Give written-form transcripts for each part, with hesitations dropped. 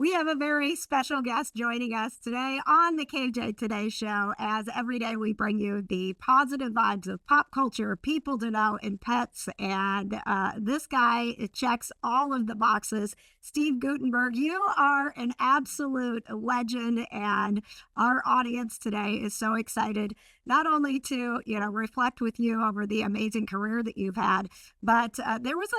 We have a very special guest joining us today on the KJ Today Show. As every day we bring you the positive vibes of pop culture, people to know, and pets. And this guy checks all of the boxes. Steve Guttenberg, you are an absolute legend, and our audience today is so excited not only to reflect with you over the amazing career that you've had, but there was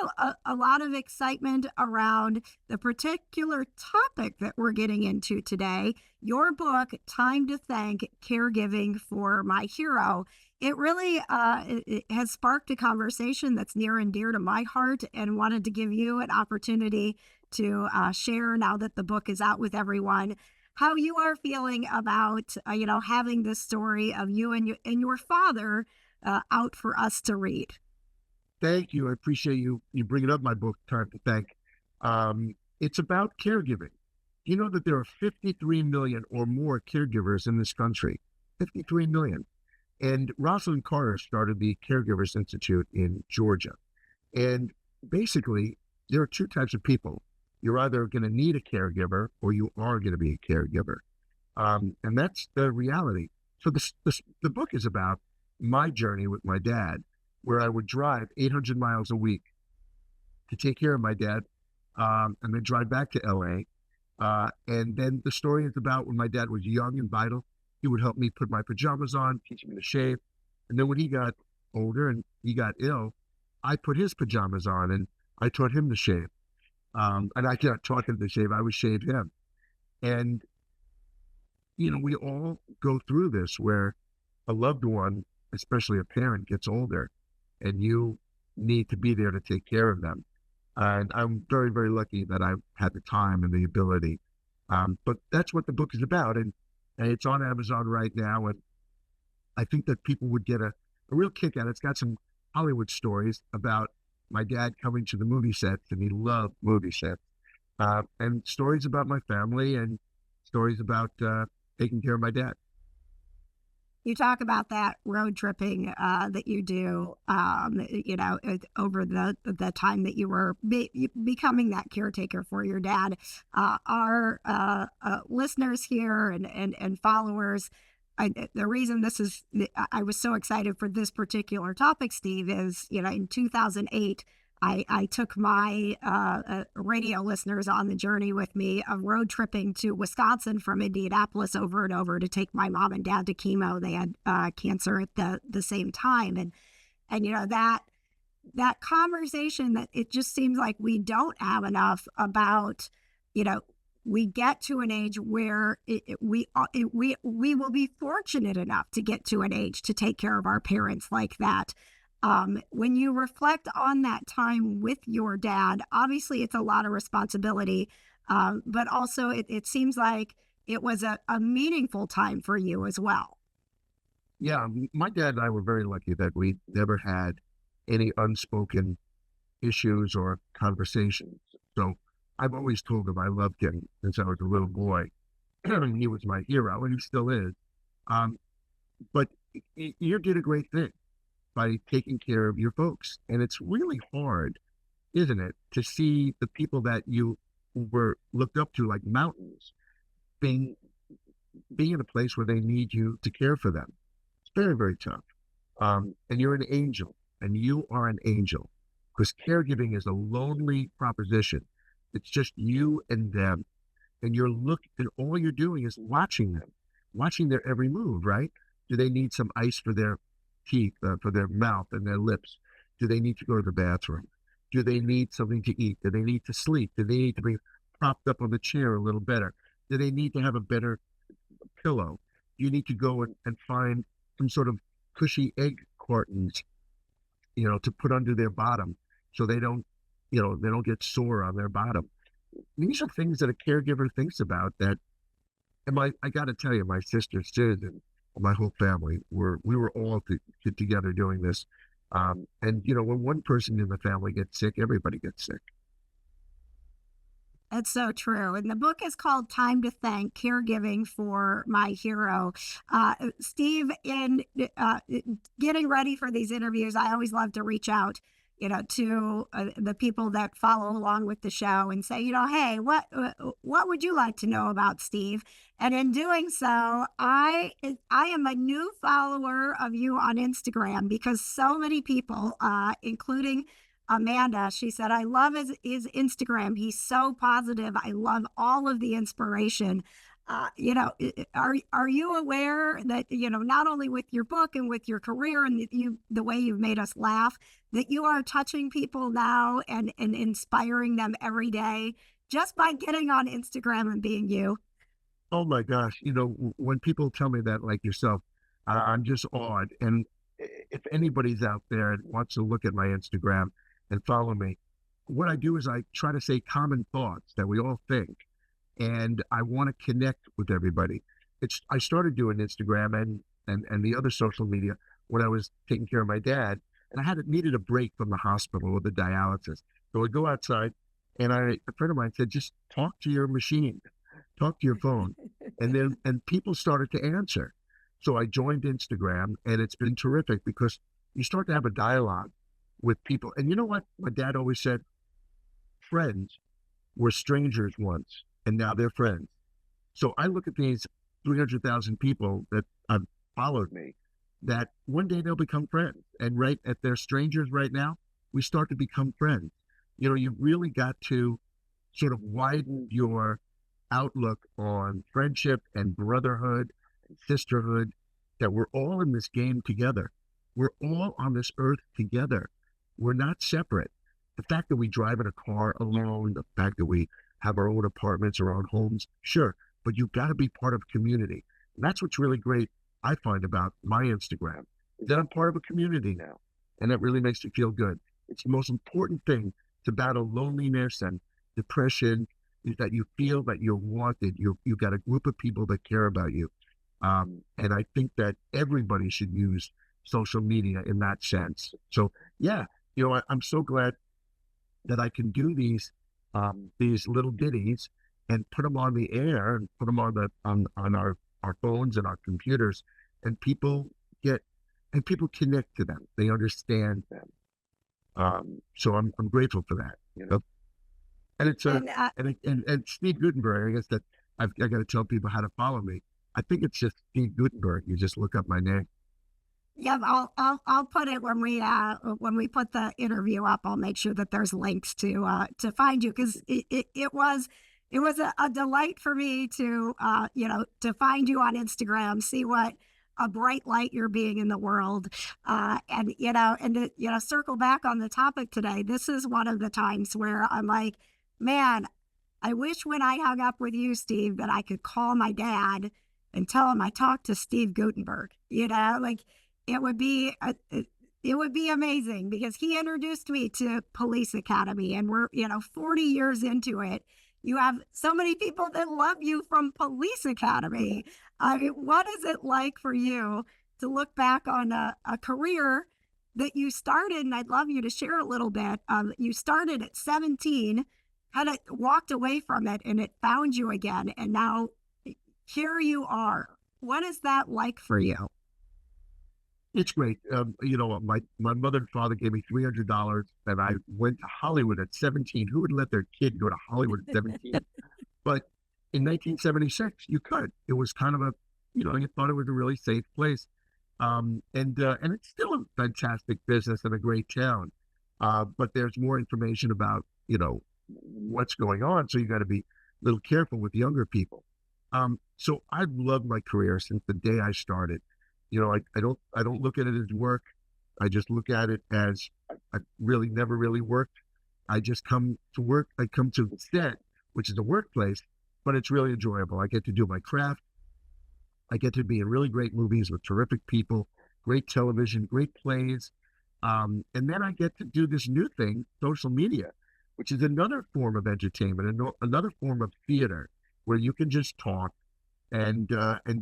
a lot of excitement around the particular topic that we're getting into today. Your book, Time to Thank Caregiving for My Hero. It really it has sparked a conversation that's near and dear to my heart, and wanted to give you an opportunity to share, now that the book is out with everyone, how you are feeling about having this story of you and your father out for us to read. Thank you. I appreciate you bringing up my book, Time to Thank. It's about caregiving. You know that there are 53 million or more caregivers in this country, 53 million. And Rosalind Carter started the Caregivers Institute in Georgia. And basically, there are two types of people. You're either going to need a caregiver or you are going to be a caregiver. And that's the reality. So the book is about my journey with my dad, where I would drive 800 miles a week to take care of my dad, and then drive back to LA. And then the story is about when my dad was young and vital. He would help me put my pajamas on, teach me to shave. And then when he got older and he got ill, I put his pajamas on and I taught him to shave. And I not taught him to shave, I would shave him. And, we all go through this where a loved one, especially a parent, gets older and you need to be there to take care of them. And I'm very, very lucky that I've had the time and the ability. But that's what the book is about. And it's on Amazon right now. And I think that people would get a real kick out of it. It's got some Hollywood stories about my dad coming to the movie sets, and he loved movie sets. And stories about my family and stories about taking care of my dad. You talk about that road tripping that you do, over the time that you were becoming that caretaker for your dad. Our listeners here and followers, the reason I was so excited for this particular topic, Steve, is, in 2008, I took my radio listeners on the journey with me of road tripping to Wisconsin from Indianapolis over and over to take my mom and dad to chemo. They had cancer at the same time. And that conversation that it just seems like we don't have enough about, we get to an age where we will be fortunate enough to get to an age to take care of our parents like that. When you reflect on that time with your dad, obviously it's a lot of responsibility, but also it seems like it was a meaningful time for you as well. Yeah, my dad and I were very lucky that we never had any unspoken issues or conversations. So I've always told him I loved him since I was a little boy. He was my hero, and he still is. But you did a great thing by taking care of your folks. And it's really hard, isn't it, to see the people that you were looked up to like mountains being in a place where they need you to care for them. It's very, very tough. And you're an angel, and you are an angel, because caregiving is a lonely proposition. It's just you and them. And and all you're doing is watching them, watching their every move, right? Do they need some ice for their teeth, for their mouth and their lips? Do they need to go to the bathroom? Do they need something to eat? Do they need to sleep? Do they need to be propped up on the chair a little better? Do they need to have a better pillow? You need to go and find some sort of cushy egg cartons, to put under their bottom so they don't get sore on their bottom. These are things that a caregiver thinks about that. And I got to tell you, my sister Sid and my whole family we were all together doing this. And when one person in the family gets sick, everybody gets sick. That's so true. And the book is called Time to Thank Caregiving for My Hero. Steve, in getting ready for these interviews, I always love to reach out to the people that follow along with the show and say, hey, what would you like to know about Steve? And in doing so, I am a new follower of you on Instagram because so many people, including Amanda, she said, I love his Instagram. He's so positive. I love all of the inspiration. Are you aware that, not only with your book and with your career and the way you've made us laugh, that you are touching people now and inspiring them every day just by getting on Instagram and being you? Oh my gosh. When people tell me that, like yourself, I'm just awed. And if anybody's out there and wants to look at my Instagram and follow me, what I do is I try to say common thoughts that we all think. And I want to connect with everybody. I started doing Instagram and the other social media when I was taking care of my dad, and I needed a break from the hospital or the dialysis. So I'd go outside, and a friend of mine said, just talk to your machine, talk to your phone, and people started to answer. So I joined Instagram, and it's been terrific because you start to have a dialogue with people. And you know what? My dad always said, friends were strangers once, and now they're friends. So I look at these 300,000 people that have followed me, that one day they'll become friends. And right at they're strangers right now, we start to become friends. You've really got to sort of widen your outlook on friendship and brotherhood and sisterhood, that we're all in this game together. We're all on this earth together. We're not separate. The fact that we drive in a car alone, the fact that we have our own apartments or our own homes, sure, but you've got to be part of a community. And that's what's really great, I find, about my Instagram, is that I'm part of a community now. And that really makes me feel good. It's the most important thing to battle loneliness and depression, is that you feel that you're wanted. You've got a group of people that care about you. And I think that everybody should use social media in that sense. So yeah, I'm so glad that I can do these little ditties and put them on the air and put them on our phones and our computers, and people connect to them. They understand them. So I'm grateful for that. And it's and Steve Guttenberg, I guess that I got to tell people how to follow me. I think it's just Steve Guttenberg. You just look up my name. Yeah, I'll put it when we put the interview up. I'll make sure that there's links to find you, because it was a delight for me to to find you on Instagram, see what a bright light you're being in the world, and to circle back on the topic today. This is one of the times where I'm like, man, I wish when I hung up with you, Steve, that I could call my dad and tell him I talked to Steve Guttenberg. Like, it would be amazing, because he introduced me to Police Academy, and we're 40 years into it. You have so many people that love you from Police Academy. I mean, what is it like for you to look back on a career that you started? And I'd love you to share a little bit. You started at 17, kind of walked away from it, and it found you again, and now here you are. What is that like for you? It's great. My mother and father gave me $300, and I went to Hollywood at 17. Who would let their kid go to Hollywood at 17? But in 1976, you could. It was kind of you thought it was a really safe place. And it's still a fantastic business and a great town. But there's more information about, what's going on. So you got to be a little careful with younger people. So I've loved my career since the day I started. I don't look at it as work. I just look at it as I really never really worked. I just come to work. I come to the set, which is a workplace, but it's really enjoyable. I get to do my craft. I get to be in really great movies with terrific people, great television, great plays. And then I get to do this new thing, social media, which is another form of entertainment, and another form of theater, where you can just talk and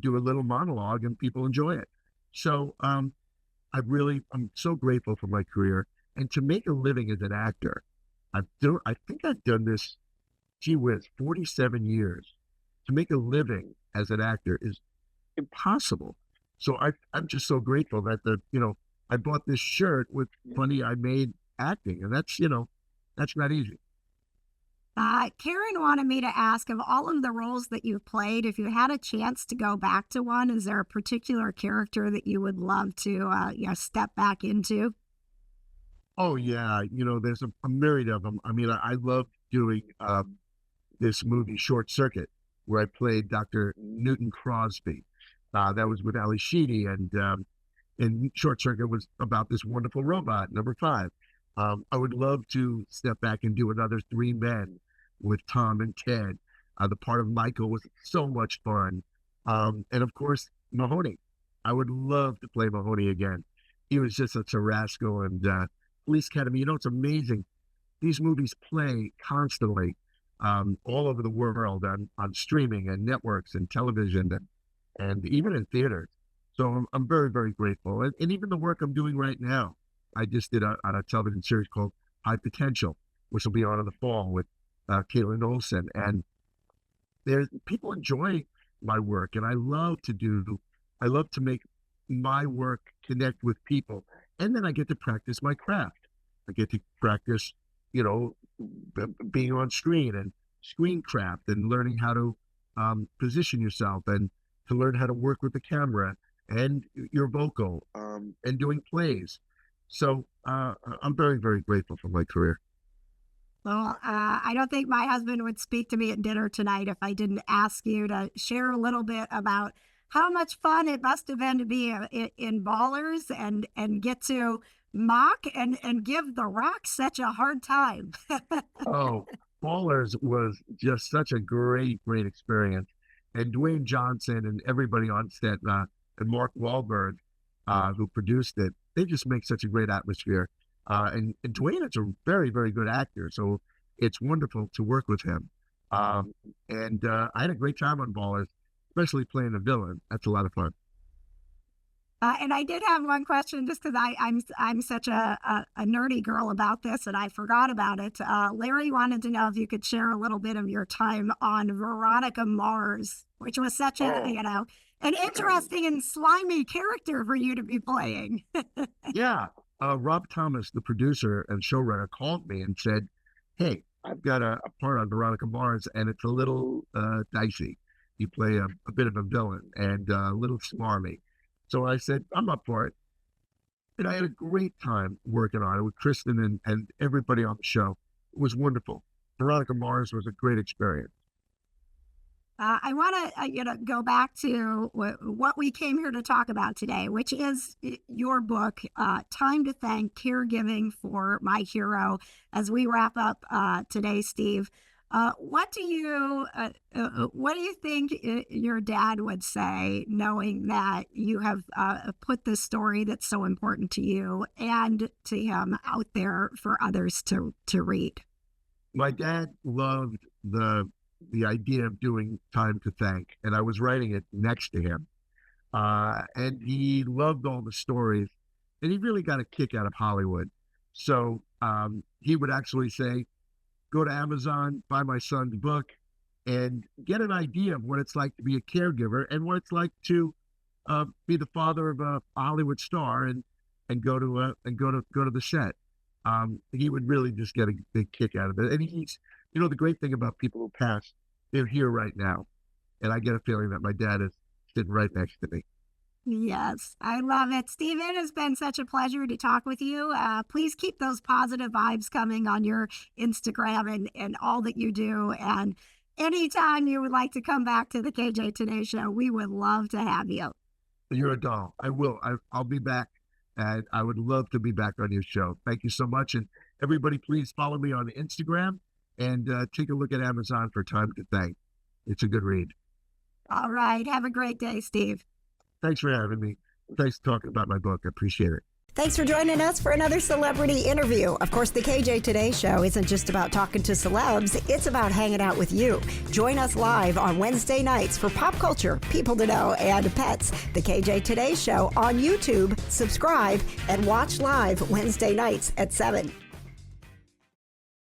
do a little monologue and people enjoy it. So I'm so grateful for my career, and to make a living as an actor. I think I've done this, gee whiz, 47 years. To make a living as an actor is impossible. So I'm just so grateful that I bought this shirt with money I made acting. And that's, that's not easy. Karen wanted me to ask, of all of the roles that you've played, if you had a chance to go back to one, is there a particular character that you would love to step back into? Oh yeah, there's a myriad of them. I mean, I love doing this movie Short Circuit, where I played Dr. Newton Crosby. That was with Ali Sheedy, and Short Circuit was about this wonderful robot, number 5. I would love to step back and do another Three Men with Tom and Ted. The part of Michael was so much fun. And of course, Mahoney. I would love to play Mahoney again. He was just such a rascal. And Police Academy, it's amazing. These movies play constantly all over the world on streaming and networks and television and even in theaters. So I'm very, very grateful. And even the work I'm doing right now, I just did on a television series called High Potential, which will be on in the fall with Caitlin Olsen. And people enjoy my work, and I love to make my work connect with people. And then I get to practice my craft. I get to practice, being on screen and screen craft and learning how to position yourself and to learn how to work with the camera and your vocal and doing plays. So I'm very, very grateful for my career. Well, I don't think my husband would speak to me at dinner tonight if I didn't ask you to share a little bit about how much fun it must have been to be in Ballers and get to mock and give The Rock such a hard time. Oh, Ballers was just such a great, great experience. And Dwayne Johnson and everybody on set, and Mark Wahlberg, who produced it, they just make such a great atmosphere. And Dwayne is a very, very good actor, so it's wonderful to work with him. And I had a great time on Ballers, especially playing a villain. That's a lot of fun. And I did have one question, just because I'm such a nerdy girl about this, and I forgot about it. Larry wanted to know if you could share a little bit of your time on Veronica Mars, which was such an interesting and slimy character for you to be playing. Yeah. Rob Thomas, the producer and showrunner, called me and said, "Hey, I've got a part on Veronica Mars, and it's a little dicey. You play a bit of a villain and a little smarmy." So I said, "I'm up for it." And I had a great time working on it with Kristen and everybody on the show. It was wonderful. Veronica Mars was a great experience. I want to, go back to what we came here to talk about today, which is your book, Time to Thank Caregiving for My Hero. As we wrap up today, Steve, what do you think your dad would say, knowing that you have put this story that's so important to you and to him out there for others to read? My dad loved the idea of doing Time to Thank, and I was writing it next to him. And he loved all the stories, and he really got a kick out of Hollywood. So he would actually say, "Go to Amazon, buy my son's book, and get an idea of what it's like to be a caregiver and what it's like to be the father of a Hollywood star and go to the set." He would really just get a big kick out of it. And he's, the great thing about people who pass, they're here right now. And I get a feeling that my dad is sitting right next to me. Yes, I love it. Steve, it has been such a pleasure to talk with you. Please keep those positive vibes coming on your Instagram and all that you do. And anytime you would like to come back to the KJ Today Show, we would love to have you. You're a doll. I will. I'll be back. And I would love to be back on your show. Thank you so much. And everybody, please follow me on Instagram and take a look at Amazon for Time to Thank. It's a good read. All right. Have a great day, Steve. Thanks for having me. Thanks for talking about my book. I appreciate it. Thanks for joining us for another celebrity interview. Of course, the KJ Today Show isn't just about talking to celebs. It's about hanging out with you. Join us live on Wednesday nights for pop culture, people to know, and pets. The KJ Today Show on YouTube. Subscribe and watch live Wednesday nights at 7.